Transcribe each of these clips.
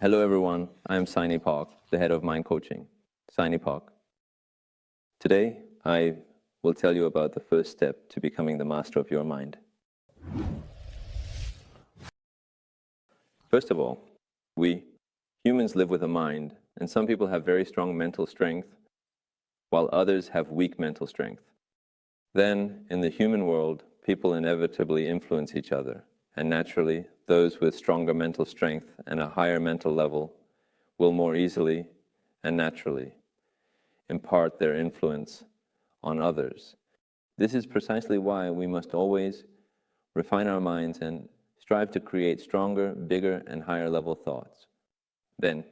Hello everyone, I am Seni Park, the head of Mind Coaching. Seni Park. Today, I will tell you about the first step to becoming the master of your mind. First of all, we humans live with a mind, and some people have very strong mental strength, while others have weak mental strength. Then, in the human world, people inevitably influence each other, and naturally, those with stronger mental strength and a higher mental level will more easily and naturally impart their influence on others. This is precisely why we must always refine our minds and strive to create stronger, bigger, and higher level thoughts. Then,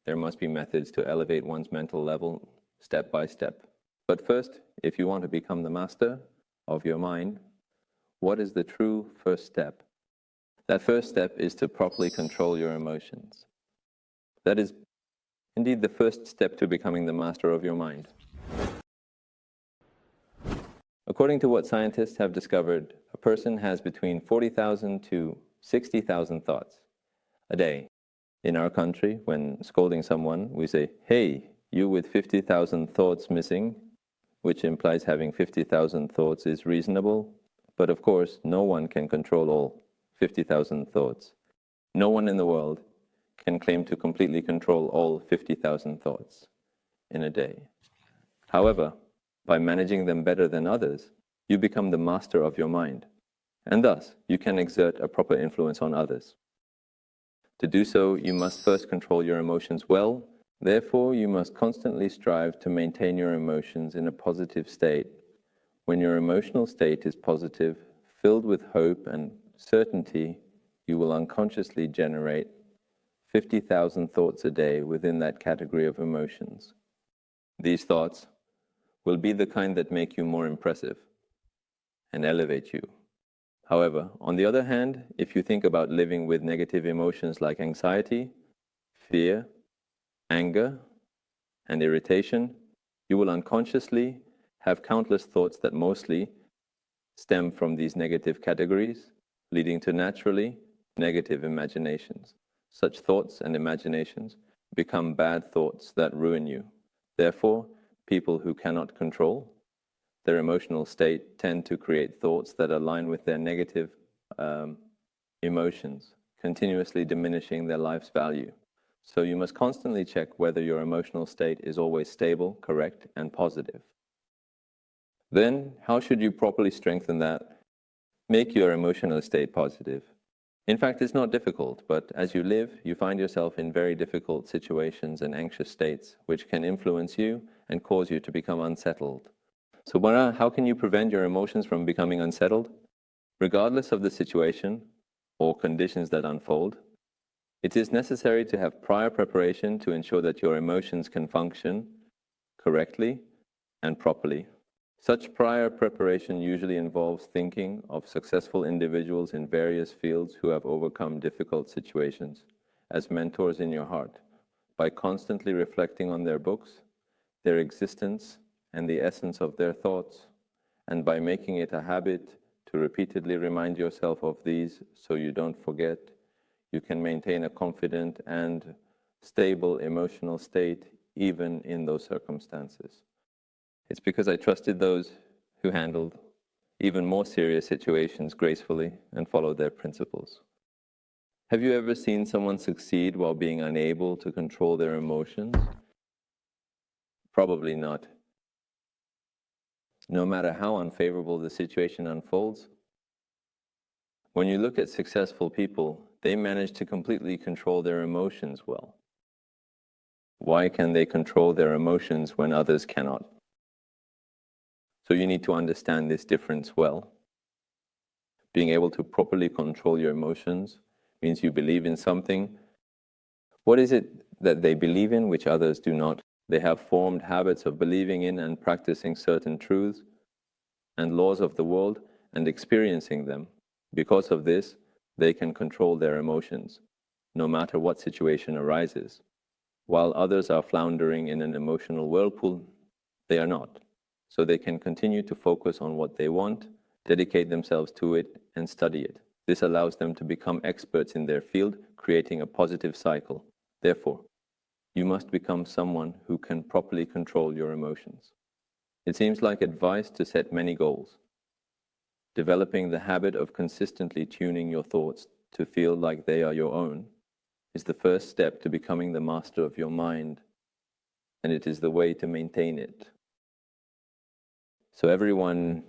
there must be methods to elevate one's mental level step by step. But first, if you want to become the master of your mind, what is the true first step? That first step is to properly control your emotions. That is indeed the first step to becoming the master of your mind. According to what scientists have discovered, a person has between 40,000 to 60,000 thoughts a day. In our country, when scolding someone, we say, "Hey, you with 50,000 thoughts missing," which implies having 50,000 thoughts is reasonable. But of course, no one can control all 50,000 thoughts. No one in the world can claim to completely control all 50,000 thoughts in a day. However, by managing them better than others, you become the master of your mind, and thus you can exert a proper influence on others. To do so, you must first control your emotions well. Therefore, you must constantly strive to maintain your emotions in a positive state. When your emotional state is positive, filled with hope and certainty, you will unconsciously generate 50,000 thoughts a day within that category of emotions. These thoughts will be the kind that make you more impressive and elevate you. However, on the other hand, if you think about living with negative emotions like anxiety, fear, anger, and irritation, you will unconsciously have countless thoughts that mostly stem from these negative categories, leading to naturally negative imaginations. Such thoughts and imaginations become bad thoughts that ruin you. Therefore, people who cannot control their emotional state tend to create thoughts that align with their negative emotions, continuously diminishing their life's value. So you must constantly check whether your emotional state is always stable, correct, and positive. Then, how should you properly strengthen that? Make your emotional state positive. In fact, it's not difficult, but as you live, you find yourself in very difficult situations and anxious states, which can influence you and cause you to become unsettled. So how can you prevent your emotions from becoming unsettled? Regardless of the situation or conditions that unfold, it is necessary to have prior preparation to ensure that your emotions can function correctly and properly. Such prior preparation usually involves thinking of successful individuals in various fields who have overcome difficult situations as mentors in your heart, by constantly reflecting on their books, their existence, and the essence of their thoughts, and by making it a habit to repeatedly remind yourself of these so you don't forget, you can maintain a confident and stable emotional state even in those circumstances. It's because I trusted those who handled even more serious situations gracefully and followed their principles. Have you ever seen someone succeed while being unable to control their emotions? Probably not. No matter how unfavorable the situation unfolds, when you look at successful people, they manage to completely control their emotions well. Why can they control their emotions when others cannot? So you need to understand this difference well. Being able to properly control your emotions means you believe in something. What is it that they believe in which others do not? They have formed habits of believing in and practicing certain truths and laws of the world and experiencing them. Because of this, they can control their emotions, no matter what situation arises. While others are floundering in an emotional whirlpool, they are not. So they can continue to focus on what they want, dedicate themselves to it, and study it. This allows them to become experts in their field, creating a positive cycle. Therefore, you must become someone who can properly control your emotions. It seems like advice to set many goals. Developing the habit of consistently tuning your thoughts to feel like they are your own is the first step to becoming the master of your mind, and it is the way to maintain it. So everyone,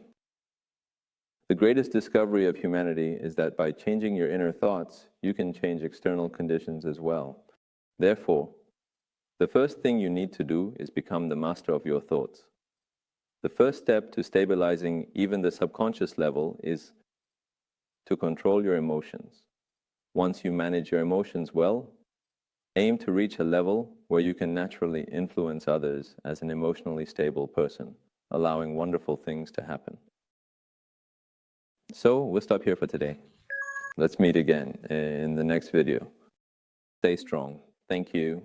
the greatest discovery of humanity is that by changing your inner thoughts, you can change external conditions as well. Therefore, the first thing you need to do is become the master of your thoughts. The first step to stabilizing even the subconscious level is to control your emotions. Once you manage your emotions well, aim to reach a level where you can naturally influence others as an emotionally stable person, allowing wonderful things to happen. So we'll stop here for today. Let's meet again in the next video. Stay strong. Thank you.